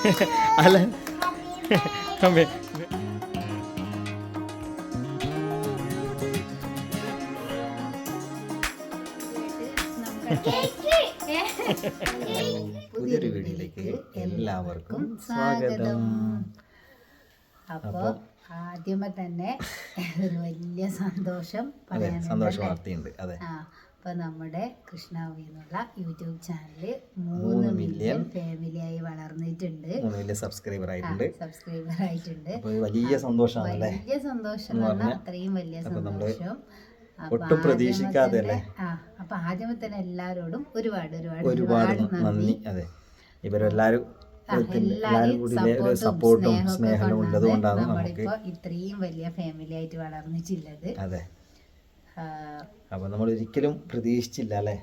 അല്ല പുതിയൊരു വീഡിയോയിലേക്ക് എല്ലാവർക്കും സ്വാഗതം. അപ്പോൾ ആദ്യമേ തന്നെ ഒരു വലിയ സന്തോഷം സന്തോഷ വാർത്തയുണ്ട്. അതെ, അപ്പോൾ നമ്മുടെ കൃഷ്ണാവി എന്നുള്ള യൂട്യൂബ് ചാനല് 3 മില്യൺ ഫാമിലിയായി വളർന്നിട്ടുണ്ട്. 3 മില്യൺ സബ്സ്ക്രൈബർ ആയിട്ടുണ്ട്. വലിയ സന്തോഷമാണല്ലേ? വലിയ സന്തോഷം എന്ന് പറഞ്ഞാൽ അത്രയും വലിയ സന്തോഷം. ഒട്ടും പ്രതീക്ഷിക്കാതെ അല്ലേ? അപ്പൊ ആദ്യമേ തന്നെ എല്ലാരോടും ഒരുപാട് നന്ദി. അതെ, ഇവരെല്ലാരും കൂടി സപ്പോർട്ടും സ്നേഹവും ഉള്ളത് കൊണ്ടാണ് നമുക്ക് ഇത്രയും വലിയ ഫാമിലി ആയിട്ട് വളർന്നിട്ടുള്ളത്. അതെ, അപ്പൊ നമ്മൾ ഒരിക്കലും പ്രതീക്ഷിച്ചില്ല അല്ലെ,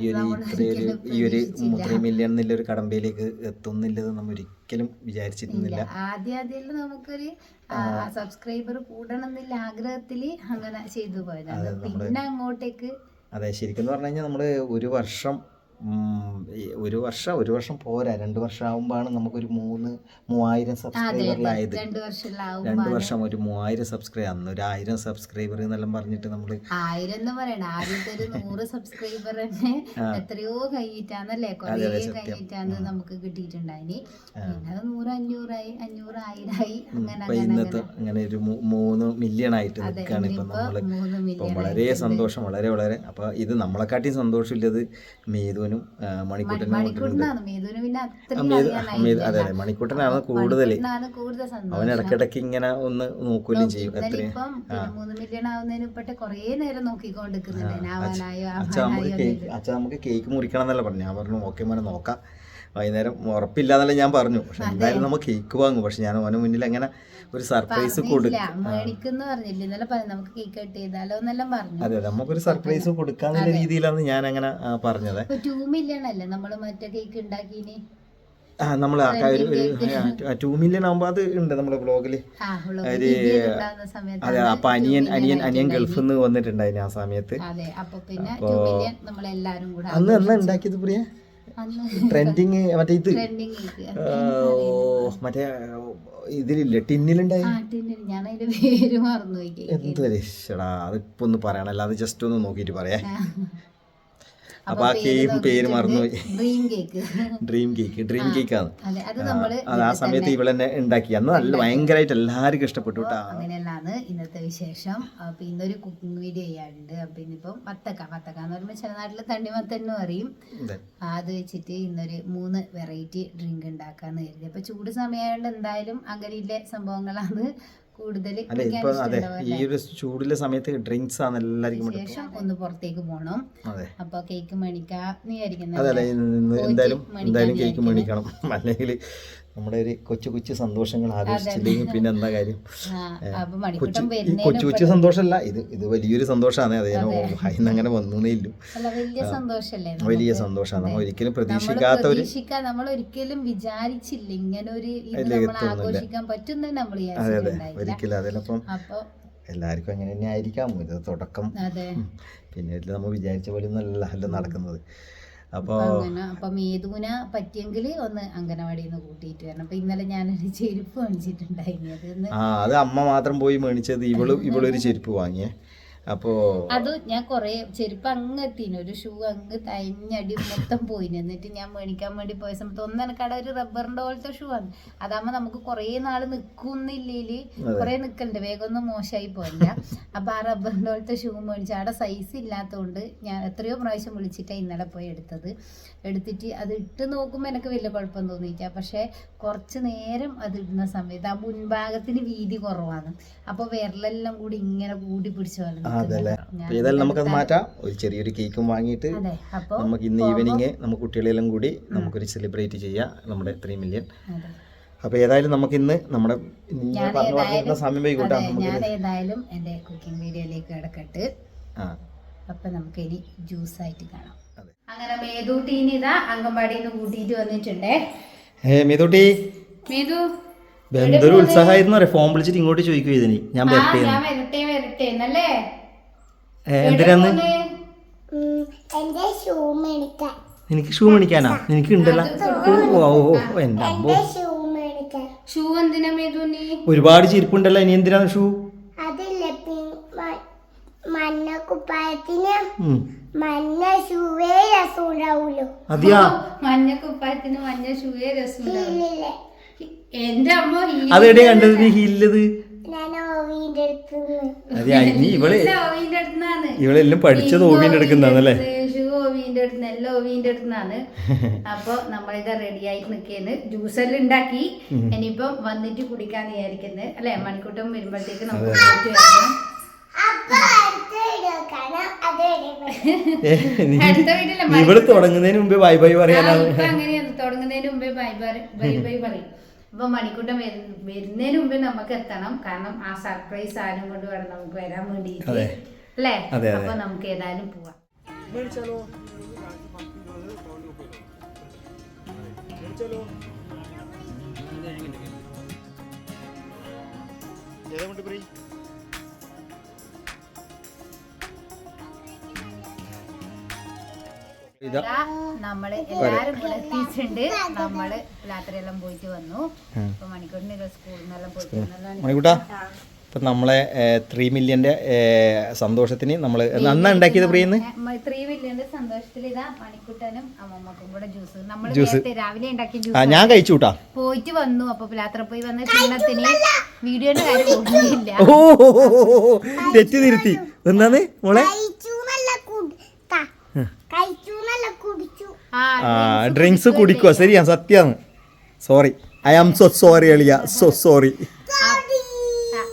ഈ ഒരു 3 മില്യൺ എന്നുള്ളൊരു കടമ്പയിലേക്ക് എത്തുന്നില്ലത് നമ്മൾ ഒരിക്കലും വിചാരിച്ചിരുന്നില്ല. ആദ്യം നമുക്കൊരു സബ്സ്ക്രൈബർ കൂടണം എന്നുള്ള ആഗ്രഹത്തില് അങ്ങനെ ചെയ്തു പോയതാണ്. പിന്നെ അങ്ങോട്ടേക്ക് അതെ, ശരിക്കും പറഞ്ഞു കഴിഞ്ഞാൽ നമ്മള് ഒരു വർഷം പോരാ, 2 വർഷം ആകുമ്പോഴാണ് നമുക്കൊരു 3,000 സബ്സ്ക്രൈബറിലായത്. 2 വർഷം ഒരു 3,000 സബ്സ്ക്രൈബർ, അന്ന് ഒരു 1,000 സബ്സ്ക്രൈബർ എന്നെല്ലാം പറഞ്ഞിട്ട് നമ്മള് 1000 എന്ന് പറയണ ആദ്യത്തെ ഒരു 100 സബ്സ്ക്രൈബർ തന്നെ എത്രയോ കഴിഞ്ഞിട്ടാന്നല്ലേ, കുറേ കഴിഞ്ഞിട്ടാണ് നമുക്ക് കിട്ടിയിട്ടുണ്ടായി. പിന്നെ 100, 500 1000 അങ്ങനെ ഒരു 3 മില്യൺ ആയിട്ട് നിൽക്കുകയാണ് ഇപ്പൊ നമ്മള്. വളരെ സന്തോഷം, വളരെ വളരെ. അപ്പൊ ഇത് നമ്മളെക്കാട്ടിയും സന്തോഷമില്ലത് മേതുവിനും മണിക്കൂട്ടനും. അതെ, മണിക്കൂട്ടനാണ് കൂടുതൽ. അവൻ ഇടക്കിടക്ക് ഇങ്ങനെ ഒന്ന് നോക്കുകയും ചെയ്യും. എത്രയും 3 മില്യൺ ആവുന്നതിന് ഇപ്പോട്ടെ കുറേ നേരം നോക്കിക്കൊണ്ടിരിക്കുന്നുണ്ട്. അച്ഛാ നമുക്ക് കേക്ക് മുറിക്കണം എന്നല്ല പറഞ്ഞു. ഞാൻ പറഞ്ഞു ഓക്കെ മോനെ നോക്കാം, വൈകുന്നേരം ഉറപ്പില്ലാന്നല്ല ഞാൻ പറഞ്ഞു. പക്ഷെ എന്തായാലും നമ്മൾ കേക്ക് വാങ്ങും. പക്ഷെ ഞാൻ അവന് മുന്നിൽ അങ്ങനെ ഒരു സർപ്രൈസ് കൊടുക്കും. അതെ, നമുക്കൊരു സർപ്രൈസ് കൊടുക്കാന്നുള്ള രീതിയിലാണ് ഞാൻ അങ്ങനെ പറഞ്ഞത്. 2 മില്യൺ അല്ലേ നമ്മള് മറ്റേ കേക്ക് ഉണ്ടാക്കിന്? നമ്മൾ 2 മില്യൺ ആകുമ്പോ അത് ഉണ്ട് നമ്മുടെ ബ്ലോഗില്. അതെ, അപ്പൊ അനിയൻ ഗൾഫിൽ നിന്ന് വന്നിട്ടുണ്ടായിരുന്നു ആ സമയത്ത്. അന്ന് എന്നാ ഉണ്ടാക്കിയത് പ്രിയ? ട്രെൻഡിങ് മറ്റേ ഇത് മറ്റേ ഇതിലില്ലേ, ടിന്നിലുണ്ടായി. എന്തൊരു ഇഷ്ടടാ, അതിപ്പോ ഒന്ന് പറയണല്ലോ, അത് ജസ്റ്റ് ഒന്ന് നോക്കിട്ട് പറയാ. അപ്പൊ ആ കേക്ക് പേര് മറന്നുപോയി. ഡ്രീം കേക്കാണ്. അത് ആ സമയത്ത് ഇവളെന്നെ ഉണ്ടാക്കി. അന്ന് നല്ല ഭയങ്കരമായിട്ട് എല്ലാവർക്കും ഇഷ്ടപ്പെട്ടു കേട്ടോ. അങ്ങനെയുള്ളതാണ് ഇന്നത്തെ വിശേഷം. അപ്പൊ ഇന്നൊരു കുക്കിംഗ് വീഡിയോ ചെയ്യാറുണ്ട്. അപ്പൊ ഇന്നിപ്പം വത്തക്ക എന്ന് പറയുമ്പോൾ ചില നാട്ടില് തണ്ണിമത്തന്നും അറിയും. അത് വെച്ചിട്ട് ഇന്നൊരു 3 വെറൈറ്റി ഡ്രിങ്ക് ഉണ്ടാക്കാന്ന് കരുതി. അപ്പൊ ചൂട് സമയമായോണ്ട് എന്തായാലും അങ്ങനെയുള്ള സംഭവങ്ങളാണ് കൂടുതൽ. ഈ ഒരു ചൂടുള്ള സമയത്ത് ഡ്രിങ്ക്സ് ആണ് എല്ലാവർക്കും. ശേഷം ഒന്ന് പുറത്തേക്ക് പോകണം. അപ്പൊ കേക്ക് മേടിക്കാന്ന് വിചാരിക്കുന്നത്. അതെ, എന്തായാലും കേക്ക് മേടിക്കണം, അല്ലെങ്കിൽ നമ്മുടെ ഒരു കൊച്ചു സന്തോഷങ്ങൾ ആഘോഷിച്ചില്ലെങ്കിൽ പിന്നെ എന്താ കാര്യം. കൊച്ചു സന്തോഷമല്ല, ഇത് വലിയൊരു സന്തോഷമാണ്. അത് ഞാൻ അങ്ങനെ വന്നേ ഇല്ലു. വലിയ സന്തോഷമാണ്. നമ്മൾ ഒരിക്കലും പ്രതീക്ഷിക്കാത്ത ഒരു, നമ്മൾ ഒരിക്കലും വിചാരിച്ചില്ല ഇങ്ങനെ ഒരു ആഘോഷിക്കാൻ പറ്റുന്ന നമ്മൾ. അതെ ഒരിക്കലും. അതിലപ്പം എല്ലാവർക്കും അങ്ങനെ തന്നെ ആയിരിക്കാം ഇത് തുടക്കം. പിന്നെ നമ്മൾ വിചാരിച്ച പോലെ ഒന്നല്ല നടക്കുന്നത്. അപ്പൊ മേതുവിനെ പറ്റിയെങ്കിൽ ഒന്ന് അംഗനവാടിയിൽ നിന്ന് കൂട്ടിയിട്ട് വരണം. അപ്പൊ ഇന്നലെ ഞാനൊരു ചെരുപ്പ് മേടിച്ചിട്ടുണ്ടായിരുന്നു. അത് അമ്മ മാത്രം പോയി മേടിച്ചത്. ഇവളൊരു ചെരുപ്പ് വാങ്ങിയേ. അപ്പോൾ അത് ഞാൻ കൊറേ ചെരുപ്പ് അങ്ങ് എത്തിന്, ഒരു ഷൂ അങ്ങ് തയഞ്ഞടി മൊത്തം പോയിന്. എന്നിട്ട് ഞാൻ മേടിക്കാൻ വേണ്ടി പോയ സമയത്ത് ഒന്നെനക്കട ഒരു റബ്ബറിന്റെ പോലത്തെ ഷൂ ആണ്. അതാകുമ്പോ നമുക്ക് കൊറേ നാള് നിക്കുന്നില്ലേല് കൊറേ നിക്കലുണ്ട്, വേഗം ഒന്നും മോശമായി പോയില്ല. അപ്പൊ ആ റബ്ബറിന്റെ പോലത്തെ ഷൂ മേടിച്ചു. അവിടെ സൈസ് ഇല്ലാത്തതുകൊണ്ട് ഞാൻ എത്രയോ പ്രാവശ്യം വിളിച്ചിട്ടാണ് ഇന്നലെ പോയി എടുത്തിട്ട് അത് ഇട്ട് നോക്കുമ്പോൾ എനിക്ക് വലിയ കുഴപ്പം തോന്നിയില്ല. പക്ഷെ കുറച്ച് നേരം അത് ഇടുന്ന സമയത്ത് ആ മുൻഭാഗത്തിന് വീതി കുറവാണ്. അപ്പൊ വിരലെല്ലാം കൂടി ഇങ്ങനെ കൂടി പിടിച്ച പോലെ. ഏതായാലും നമുക്കത് മാറ്റാം. ഒരു ചെറിയൊരു കേക്കും വാങ്ങിയിട്ട് നമുക്ക് ഇന്ന് ഈവനിങ് നമുക്ക് കുട്ടികളെല്ലാം കൂടി നമുക്കൊരു സെലിബ്രേറ്റ് ചെയ്യാം നമ്മുടെ 3 മില്യൺ. അപ്പൊ ഏതായാലും നമുക്ക് ഇന്ന് നമ്മുടെ സമയം വൈകിട്ടാ. ഞാൻ ഏതായാലും എന്റെ കുക്കിംഗ് വീഡിയോയിലേക്ക് കിടക്കട്ട്. അപ്പൊ നമുക്ക് ഇനി ജ്യൂസ് ആയിട്ട് കാണാം. അങ്ങനെ മേതൂട്ടീന് ഇതാ അംഗൻവാടിയിൽ നിന്ന് കൂട്ടിയിട്ട് വന്നിട്ടുണ്ടേ. എന്തൊരു ഉത്സാഹമായിരുന്നു അറിയാം. ഫോൺ വിളിച്ചിട്ട് ഇങ്ങോട്ട് ചോദിക്കും ഇതിന് ഞാൻ വരട്ടെ. എന്തിനാന്ന്? എനിക്ക് ഷൂ മേടിക്കാനാ? നിനക്ക് ഉണ്ടല്ലോ. എന്റെ അമ്മോ, ഷൂ എന്തിനാ മേതുനി? ഒരുപാട് ചെരുപ്പുണ്ടല്ലോ, ഇനി എന്തിനാണ് ഷൂ? അതില്ല മഞ്ഞ കുപ്പായത്തിന് മഞ്ഞ ഷൂവേ രസം ഉണ്ടാവൂലോ. അതെയാ? മഞ്ഞ കുപ്പായത്തിന് മഞ്ഞ ഷൂവേ രസം എന്റെ അമ്മ അതെവിടെയാ കണ്ടത് നീ ഹീലത്? ഞാൻ ഓവിന്റെ അടുത്തുനിന്ന്. അതെയാ, ഇനി ഓവിന്റെ അടുത്തുനിന്നാണ്. ഇവളെല്ലാം പഠിച്ചത് ഓവിന്റെ അടുക്കുന്നല്ലേ? ഷൂ ഓവിന്റെ അടുത്ത് എല്ലാം ഓവിന്റെ അടുത്തുനിന്നാണ്. അപ്പൊ നമ്മളിത് റെഡി ആയിട്ട് നിൽക്കുന്നത്. ജ്യൂസെല്ലാം ഉണ്ടാക്കി ഇനിയിപ്പം വന്നിട്ട് കുടിക്കാന്ന് വിചാരിക്കുന്നത് അല്ലെ? മണിക്കൂട്ടം വരുമ്പോഴത്തേക്ക് നമുക്ക് പോയിട്ട് വരണം. ഇവിടെ തുടങ്ങുന്നതിന് മുമ്പേ ബൈ ബൈ പറയാനാണ്. അങ്ങനെയാണ്, തുടങ്ങുന്നതിന് മുമ്പേ ബൈ ബൈ പറയും. അപ്പൊ മണിക്കൂട്ടം വരുന്നതിന് മുമ്പേ നമുക്ക് എത്തണം. കാരണം ആ സർപ്രൈസ് ആരും കൊണ്ട് വേണം നമുക്ക് വരാൻ വേണ്ടിയിട്ട് അല്ലേ? അപ്പൊ നമുക്ക് ഏതായാലും പോവാം. നമ്മള് എല്ലാരും കൂടെ എത്തിയിട്ടുണ്ട്. നമ്മള് രാത്രിയെല്ലാം പോയിട്ട് വന്നു. അപ്പൊ മണിക്കൂറിന് സ്കൂളിൽ നിന്നെല്ലാം പോയിട്ട് മണിക്കൂട്ടാ, ഇപ്പം നമ്മളെ 3 മില്യൻ്റെ സന്തോഷത്തിന് നമ്മൾ അന്നാ ഉണ്ടാക്കിയത് പ്രിയെന്ന്. 3 മില്യന്റെ സന്തോഷത്തിൽ ഇതാ മണിക്കൂട്ടനും അമ്മമ്മക്കും കൂടെ ജ്യൂസ് രാവിലെ ഉണ്ടാക്കിയ ജ്യൂസ് ഞാൻ കഴിച്ചു കൂട്ടാ. പോയിട്ട് വന്നു. അപ്പൊ പിലാത്ര പോയി വന്ന ക്ഷീണത്തിന് വീഡിയോന്റെ കാര്യം ഓർമ്മയില്ല. തെറ്റി തിരുത്തി. എന്താന്ന് മോളെ? ഡ്രിങ്ക്സ് കുടിക്കുക. ശരിയാ, സത്യാണ്. Sorry, I am so sorry അളിയ, സോ സോറി.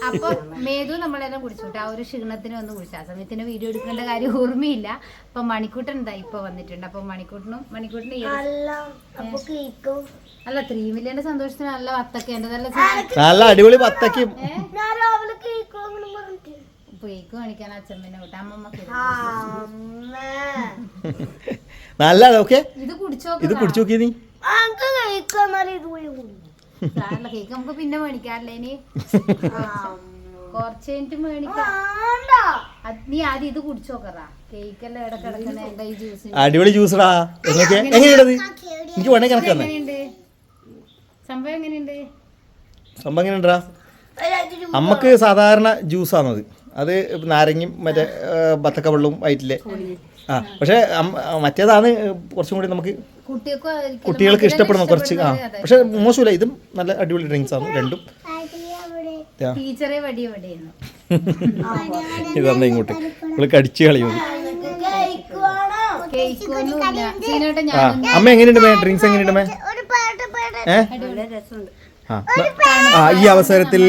അപ്പൊ മേതു നമ്മളെല്ലാം കുടിച്ചോട്ടെ. ആ ഒരു ക്ഷീണത്തിന് ഒന്ന് കുടിച്ചു. ആ സമയത്തിന് വീഡിയോ എടുക്കേണ്ട കാര്യം ഓർമ്മയില്ല. അപ്പൊ മണിക്കൂട്ടൻ എന്താ ഇപ്പൊ വന്നിട്ടുണ്ട്. അപ്പൊ മണിക്കൂട്ടിന് അല്ല 3 മില്യന്റെ സന്തോഷത്തിന് നല്ല വത്തക്ക നല്ല അടിപൊളി വത്തക്കും കേക്ക് കാണിക്കാൻ അച്ഛമ്മനെ വിട്ട അമ്മമ്മക്ക് നല്ല ഓക്കെ. ഇത് ഇത് കുടിച്ചു നോക്കിയ നീ. കേക്ക് നമുക്ക് പിന്നെ മേടിക്കാറില്ലേ? ഇനി കുറച്ച് കഴിഞ്ഞിട്ട് മേടിക്കാം. നീ ആദ്യം ഇത് കുടിച്ചു നോക്കറാ. കേക്കെല്ലാം ഇവിടെ കിടക്കണ ഈ ജ്യൂസ് അടിപൊളി ജ്യൂസറാ. എങ്ങനെയുണ്ടത്? എനിക്ക് വേണേ കണക്ക് തന്നെ. സംഭവം എങ്ങനെയുണ്ട്? സംഭവം എങ്ങനെയുണ്ടാ? അമ്മക്ക് സാധാരണ ജ്യൂസാണത്. അത് നാരങ്ങയും മറ്റേ ബത്തക്ക വെള്ളവും ആയിട്ടില്ലേ? ആ, പക്ഷെ മറ്റേതാണ് കുറച്ചും കൂടി നമുക്ക് കുട്ടികൾക്ക് ഇഷ്ടപ്പെടുന്ന കുറച്ച്. ആ, പക്ഷെ മോശമില്ല. ഇതും നല്ല അടിപൊളി ഡ്രിങ്ക്സ് ആണ് രണ്ടും. ഇതന്നെ ഇങ്ങോട്ട് ഇവള് കടിച്ചു കളയും. അമ്മ എങ്ങനെയുണ്ട് മേ? ഡ്രിങ്ക്സ് എങ്ങനെയുണ്ട് മേ? ഈ അവസരത്തിൽ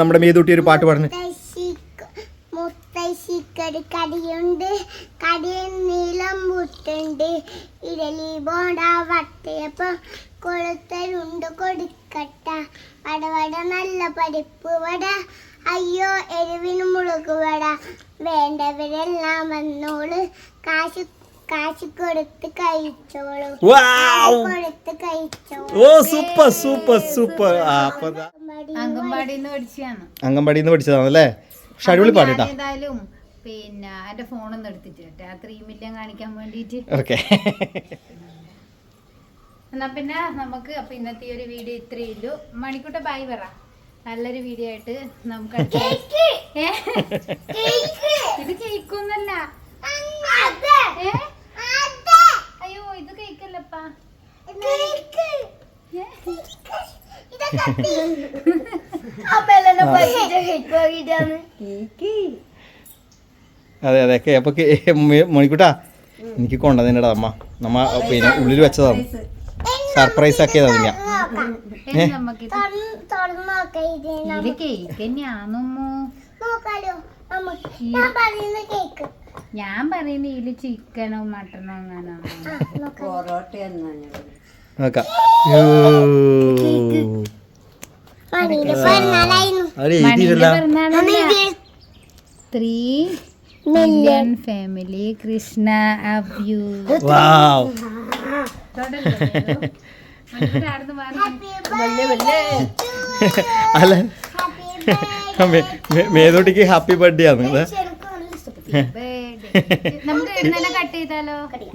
നമ്മുടെ മേതൂട്ടി ഒരു പാട്ട് പാടുന്നു. കടിയുണ്ട്, കടിയിൽ നീളം മുട്ടുണ്ട്, ഇഡലി ബോണ്ട വട്ടയപ്പം കൊളുത്തലുണ്ട് കൊടുക്കട്ട, വടവട നല്ല പരിപ്പ് വട, അയ്യോ എരിവിന് മുളക് വട, വേണ്ടവരെല്ലാം വന്നോള്, കാശ് കൊടുത്ത് കഴിച്ചോളൂ, കൊടുത്ത് കഴിച്ചോളൂ. ഓ സൂപ്പർ സൂപ്പർ സൂപ്പർ. അംഗൻവാടിന്ന് പഠിച്ചതാണല്ലേ? പക്ഷെ അടിപൊളി പാട്ടാ. ഏതായാലും പിന്നെ എന്റെ ഫോണൊന്നും എടുത്തിട്ട് 3 മില്യൺ കാണിക്കാൻ വേണ്ടിട്ട്. ഓക്കെ, എന്നാ പിന്നെ നമുക്ക് അപ്പൊ ഇന്നത്തെ ഒരു വീഡിയോ ഇത്രയേ ഉള്ളൂ. മണിക്കൂട്ട ബൈ പറ. നല്ലൊരു വീഡിയോ ആയിട്ട് നമുക്ക് ഇത് കേക്കൊന്നല്ല. അയ്യോ ഇത് കേക്കല്ലപ്പാ. അതെ അതെ. അപ്പൊ മണിക്കൂട്ടാ, എനിക്ക് കൊണ്ടുവന്നിട്ടാ അമ്മ. നമ്മ പിന്നെ ഉള്ളിൽ വെച്ചതാണ്, സർപ്രൈസ് ആക്കിയതാണ് ഞാൻ. ഞാൻ പറയുന്ന ഇതില് ചിക്കനോ മട്ടനോ അങ്ങനെ പൊറോട്ട നോക്കാം. മില്യൺ ഫാമിലി കൃഷ്ണ അബ്യൂ. അല്ല, മേതോട്ടിക്ക് ഹാപ്പി ബർത്ത്ഡേ ആണ്.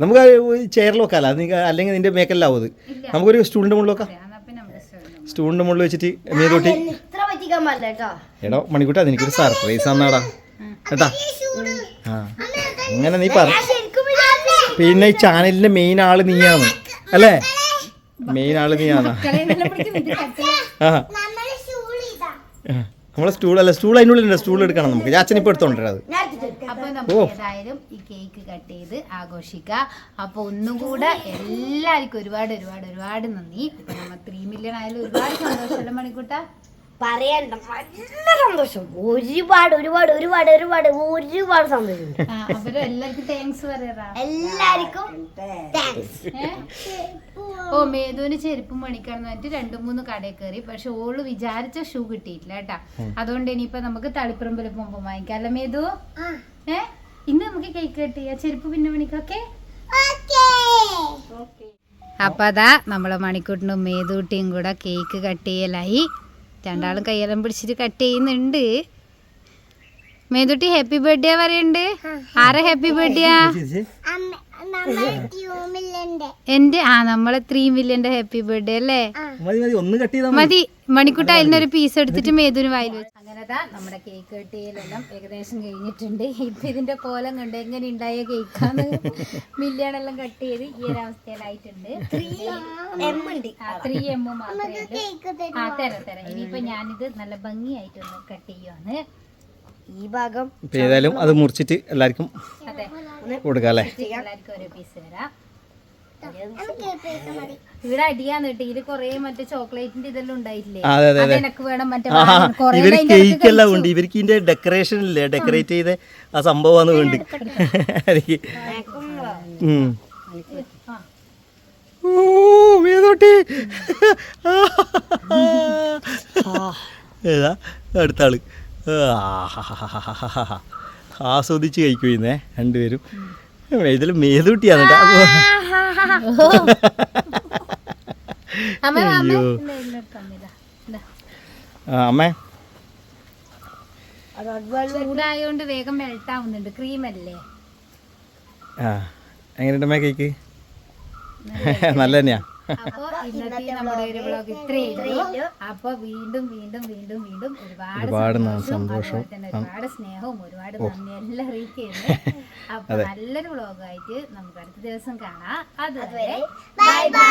നമുക്ക് ചെയറിൽ വെക്കാലോ, അല്ലെങ്കിൽ നിന്റെ മേക്കല്ലാവും അത്. നമുക്കൊരു സ്റ്റൂളിന്റെ മുകളിൽ വെക്കാം. സ്റ്റൂളിൻ്റെ മുകളിൽ വെച്ചിട്ട് മേതൂട്ടി. ഇത്ര പറ്റിക്കാൻ പാടില്ല കേട്ടോ. എടോ മണിക്കൂട്ടാ എനിക്കൊരു സർപ്രൈസ് തന്നാടാ കേട്ടാ. ആ അങ്ങനെ നീ പറ. പിന്നെ ഈ ചാനലിന്റെ മെയിൻ ആള് നീയാണ് അല്ലേ? മെയിൻ ആള് നീയാണ്. ആ നമ്മളെ സ്റ്റൂളല്ല, സ്റ്റൂൾ അതിനുള്ളിലുണ്ട്. സ്റ്റൂൾ എടുക്കണം നമുക്ക്. അച്ഛനിപ്പോൾ എടുത്തോണ്ടത്. അപ്പൊ നമുക്ക് ഏതായാലും ഈ കേക്ക് കട്ട് ചെയ്ത് ആഘോഷിക്കാം. അപ്പൊ ഒന്നും കൂടെ എല്ലാവർക്കും ഒരുപാട് ഒരുപാട് ഒരുപാട് നന്ദി. അപ്പൊ നമ്മൾ 3 മില്യൺ ആയാലും ഒരുപാട് സന്തോഷമല്ലേ മണിക്കൂട്ടാ? പറയണ്ട, നല്ല സന്തോഷം. ഒരുപാട് ഒരുപാട് ഒരുപാട് ഒരുപാട് ഒരുപാട് സന്തോഷം. അപ്പൊ എല്ലാവർക്കും താങ്ക്സ് പറയാ. എല്ലാവർക്കും ഓ മേധുവിന് ചെരുപ്പ് മണിക്കാന്ന് പറഞ്ഞിട്ട് 2-3 കടയിൽ കയറി. പക്ഷെ ഓള് വിചാരിച്ച ഷൂ കിട്ടിയിട്ടില്ല കേട്ടാ. അതുകൊണ്ട് ഇനിയിപ്പൊ നമുക്ക് തളിപ്പറമ്പിൽ പോകുമ്പോ വാങ്ങിക്കാം അല്ല മേധു? ഇന്ന് നമുക്ക് കേക്ക് കട്ട് ചെയ്യാം. ചെരുപ്പ് പിന്നെ മണിക്കൊക്കെ. അപ്പൊ അതാ നമ്മളെ മണിക്കൂട്ടിനും മേധൂട്ടിയും കൂടെ കേക്ക് കട്ട് ചെയ്യലായി. രണ്ടാളും കയ്യെല്ലാം പിടിച്ചിട്ട് കട്ട് ചെയ്യുന്നുണ്ട്. മേധുട്ടി ഹാപ്പി ബർത്ത്ഡേ പറയുന്നുണ്ട്. ആരെ ഹാപ്പി ബർത്ത്ഡേ? എന്റെ നമ്മളെ 3 മില്യന്റെ ഹാപ്പി ബർത്ത്ഡേ അല്ലേ? മതി. മണിക്കൂട്ട അതിനൊരു പീസ് എടുത്തിട്ട് മേധുവിന് വായിൽ വെച്ചു. അങ്ങനെതാ നമ്മുടെ കേക്ക് കട്ട് ചെയ്യലെല്ലാം ഏകദേശം കഴിഞ്ഞിട്ടുണ്ട്. ഇപ്പൊ ഇതിന്റെ കോലം കണ്ട് എങ്ങനെ ഉണ്ടായ കേക്കാന്ന്. മില്യണെല്ലാം കട്ട് ചെയ്ത് ഈ ഒരു അവസ്ഥയിലായിട്ടുണ്ട്. 3M മാത്രമേ തരാം. ഇനിയിപ്പൊ ഞാനിത് നല്ല ഭംഗിയായിട്ടൊന്ന് കട്ട് ചെയ്യുവാണ്. ഈ ഭാഗം ഏതായാലും അത് മുറിച്ചിട്ട് എല്ലാവർക്കും കൊടുക്കാം അല്ലേ? എല്ലാവർക്കും ഓരോ പീസ് തരാം. ഇവിടെ അടിയാന്ന് കേട്ടോ. ഇതില് കൊറേ മറ്റേ ചോക്ലേറ്റിന്റെ ഇതെല്ലാം ഉണ്ടായില്ലേ? അതെനക്ക് വേണം. മറ്റേ ഇവര് കേക്ക് എല്ലാം ഉണ്ട്. ഇവർക്ക് ഇതിന്റെ ഡെക്കറേഷൻ ഇല്ലേ, ഡെക്കറേറ്റ് ചെയ്ത ആ സംഭവമാണ് വേണ്ടി. എനിക്ക് ഏതാ അടുത്ത ആള് ആസ്വദിച്ച് കഴിക്കുന്നേ രണ്ടുപേരും. ഇതിൽ മേതൂട്ടിയാണ് അമ്മേ. ചൂടായോണ്ട് വേഗം മെൽട്ട് ആവുന്നുണ്ട്. ക്രീം അല്ലേ? എങ്ങനെയുണ്ടമ്മേ കേക്ക്? നല്ല തന്നെയാ. അപ്പൊ ഇന്നത്തെ നമ്മുടെ ഒരു വ്ളോഗ് ഇത്രയുള്ളൂ. അപ്പൊ വീണ്ടും വീണ്ടും വീണ്ടും വീണ്ടും ഒരുപാട് സന്തോഷം, ഒരുപാട് സ്നേഹവും ഒരുപാട് നന്ദി എല്ലാം അറിയിക്കുന്നു. അപ്പൊ നല്ലൊരു വ്ളോഗായിട്ട് നമുക്ക് അടുത്ത ദിവസം കാണാം. അതുവരെ ബൈ ബൈ.